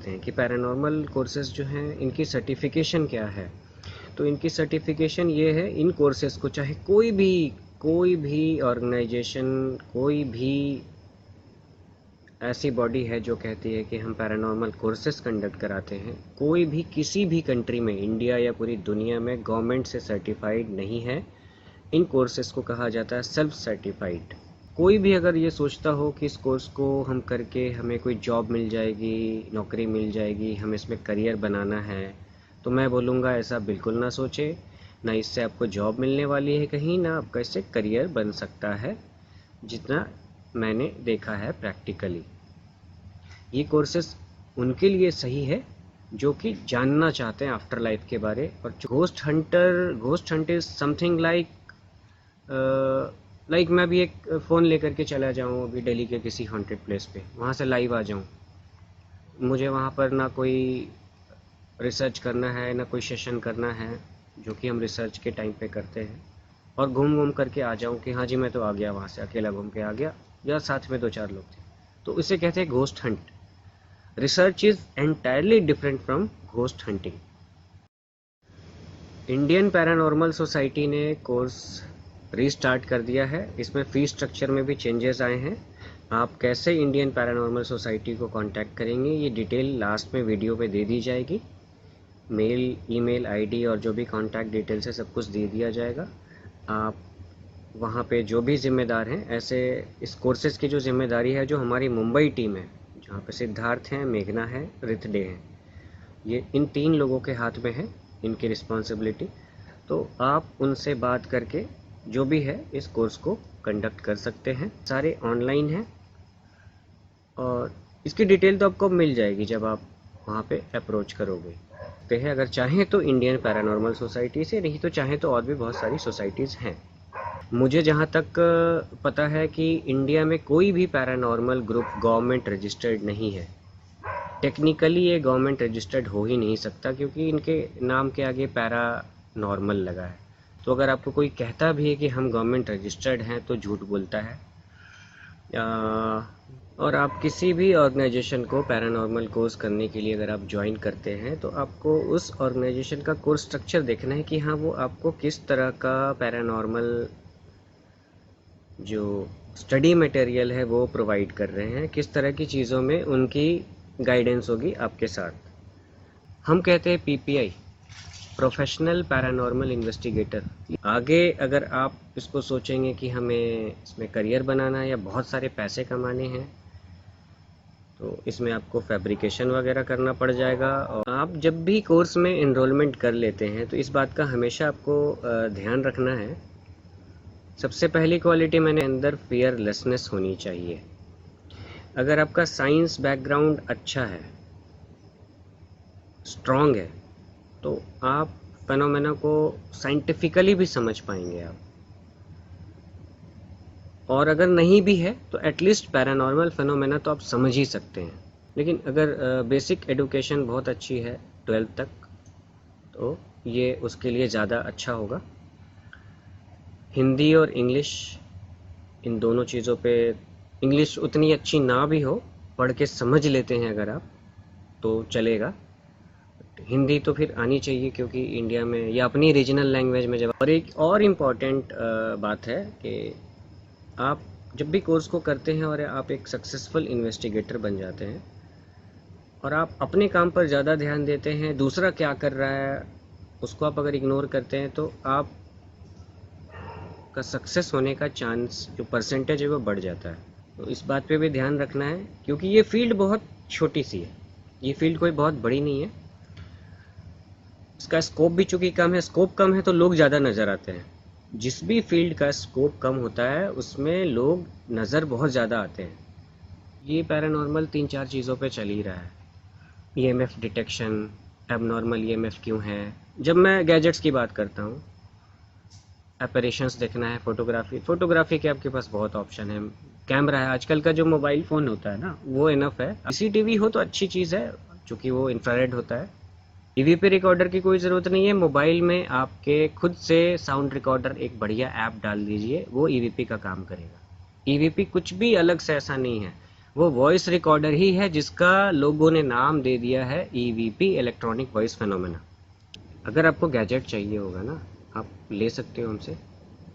करते हैं कि पैरानॉर्मल कोर्सेज जो हैं इनकी सर्टिफिकेशन क्या है। तो इनकी सर्टिफिकेशन ये है, इन कोर्सेज को चाहे कोई भी ऑर्गेनाइजेशन, कोई भी ऐसी बॉडी है जो कहती है कि हम पैरानॉर्मल कोर्सेज कंडक्ट कराते हैं, कोई भी किसी भी कंट्री में, इंडिया या पूरी दुनिया में, गवर्नमेंट से सर्टिफाइड नहीं है। इन कोर्सेज को कहा जाता है सेल्फ सर्टिफाइड। कोई भी अगर ये सोचता हो कि इस कोर्स को हम करके हमें कोई जॉब मिल जाएगी, नौकरी मिल जाएगी, हमें इसमें करियर बनाना है, तो मैं बोलूँगा ऐसा बिल्कुल ना सोचे। ना इससे आपको जॉब मिलने वाली है कहीं, ना आपका इससे करियर बन सकता है, जितना मैंने देखा है प्रैक्टिकली। ये कोर्सेज उनके लिए सही है जो कि जानना चाहते हैं आफ्टर लाइफ के बारे। और ghost Hunt is something like मैं भी एक फ़ोन लेकर के चला जाऊँ अभी दिल्ली के किसी हॉन्टेड प्लेस पे, वहाँ से लाइव आ जाऊँ, मुझे वहाँ पर ना कोई रिसर्च करना है, ना कोई सेशन करना है जो कि हम रिसर्च के टाइम पे करते हैं, और घूम करके आ जाऊँ कि हाँ जी मैं तो आ गया, वहाँ से अकेला घूम के आ गया, या साथ में 2-4 लोग थे। तो इसे कहते हैं ghost Hunt. Research is entirely different from ghost hunting. Indian paranormal society ने कोर्स रीस्टार्ट कर दिया है। इसमें फ़ी स्ट्रक्चर में भी चेंजेस आए हैं। आप कैसे इंडियन पैरानॉर्मल सोसाइटी को कांटेक्ट करेंगे, ये डिटेल लास्ट में वीडियो पे दे दी जाएगी। मेल, ईमेल आईडी और जो भी कांटेक्ट डिटेल्स है सब कुछ दे दिया जाएगा। आप वहाँ पे जो भी जिम्मेदार हैं, ऐसे इस कोर्सेज़ की जो जिम्मेदारी है, जो हमारी मुंबई टीम है, जहाँ पे सिद्धार्थ हैं, मेघना है, रितडे हैं, ये इन 3 लोगों के हाथ में है इनकी रिस्पॉन्सिबिलिटी। तो आप उनसे बात करके जो भी है इस कोर्स को कंडक्ट कर सकते हैं। सारे ऑनलाइन हैं और इसकी डिटेल तो आपको मिल जाएगी जब आप वहाँ पे अप्रोच करोगे। तो है, अगर चाहें तो इंडियन पैरानॉर्मल सोसाइटी से, नहीं तो चाहें तो और भी बहुत सारी सोसाइटीज़ हैं। मुझे जहाँ तक पता है कि इंडिया में कोई भी पैरानॉर्मल ग्रुप गवर्नमेंट रजिस्टर्ड नहीं है। टेक्निकली ये गवर्नमेंट रजिस्टर्ड हो ही नहीं सकता, क्योंकि इनके नाम के आगे पैरा नॉर्मल लगा है। तो अगर आपको कोई कहता भी है कि हम गवर्नमेंट रजिस्टर्ड हैं तो झूठ बोलता है। और आप किसी भी ऑर्गेनाइजेशन को पैरानॉर्मल कोर्स करने के लिए अगर आप ज्वाइन करते हैं, तो आपको उस ऑर्गेनाइजेशन का कोर्स स्ट्रक्चर देखना है कि हाँ, वो आपको किस तरह का पैरानॉर्मल जो स्टडी मटेरियल है वो प्रोवाइड कर रहे हैं, किस तरह की चीज़ों में उनकी गाइडेंस होगी आपके साथ। हम कहते हैं पीपीआई, प्रोफेशनल पैरानॉर्मल इन्वेस्टिगेटर। आगे अगर आप इसको सोचेंगे कि हमें इसमें करियर बनाना है या बहुत सारे पैसे कमाने हैं, तो इसमें आपको फैब्रिकेशन वगैरह करना पड़ जाएगा। और आप जब भी कोर्स में इनरोलमेंट कर लेते हैं तो इस बात का हमेशा आपको ध्यान रखना है। सबसे पहली क्वालिटी मैंने अंदर फियरलेसनेस होनी चाहिए। अगर आपका साइंस बैकग्राउंड अच्छा है, स्ट्रॉन्ग है, तो आप फेनोमेना को साइंटिफिकली भी समझ पाएंगे आप। और अगर नहीं भी है तो एटलीस्ट पैरानॉर्मल फेनोमेना तो आप समझ ही सकते हैं। लेकिन अगर बेसिक एडुकेशन बहुत अच्छी है 12th तक, तो ये उसके लिए ज़्यादा अच्छा होगा। हिंदी और इंग्लिश, इन दोनों चीज़ों पे, इंग्लिश उतनी अच्छी ना भी हो, पढ़ के समझ लेते हैं अगर आप, तो चलेगा। हिंदी तो फिर आनी चाहिए, क्योंकि इंडिया में या अपनी रीजनल लैंग्वेज में जब। और एक और इम्पॉर्टेंट बात है कि आप जब भी कोर्स को करते हैं और आप एक सक्सेसफुल इन्वेस्टिगेटर बन जाते हैं और आप अपने काम पर ज़्यादा ध्यान देते हैं, दूसरा क्या कर रहा है उसको आप अगर इग्नोर करते हैं, तो आप का सक्सेस होने का चांस, जो परसेंटेज है, वो बढ़ जाता है। तो इस बात पे भी ध्यान रखना है, क्योंकि ये फील्ड बहुत छोटी सी है, ये फील्ड कोई बहुत बड़ी नहीं है। इसका स्कोप भी चूँकि कम है, स्कोप कम है तो लोग ज़्यादा नज़र आते हैं। जिस भी फील्ड का स्कोप कम होता है उसमें लोग नज़र बहुत ज़्यादा आते हैं। ये पैरानॉर्मल 3-4 चीज़ों पे चल ही रहा है। ईएमएफ डिटेक्शन, एबनॉर्मल ईएमएफ क्यों है। जब मैं गैजेट्स की बात करता हूँ, एपरेशंस देखना है, फोटोग्राफी के आपके पास बहुत ऑप्शन है। कैमरा है, आजकल का जो मोबाइल फ़ोन होता है ना, वो इनफ है। सीसीटीवी हो तो अच्छी चीज़ है, चूँकि वो इंफ्रारेड होता है। ईवीपी रिकॉर्डर की कोई ज़रूरत नहीं है। मोबाइल में आपके खुद से साउंड रिकॉर्डर एक बढ़िया ऐप डाल दीजिए, वो ईवीपी का काम करेगा। ईवीपी कुछ भी अलग से ऐसा नहीं है। वो वॉइस रिकॉर्डर ही है जिसका लोगों ने नाम दे दिया है ईवीपी, इलेक्ट्रॉनिक वॉइस फेनोमेना। अगर आपको गैजेट चाहिए होगा ना, आप ले सकते हो हमसे।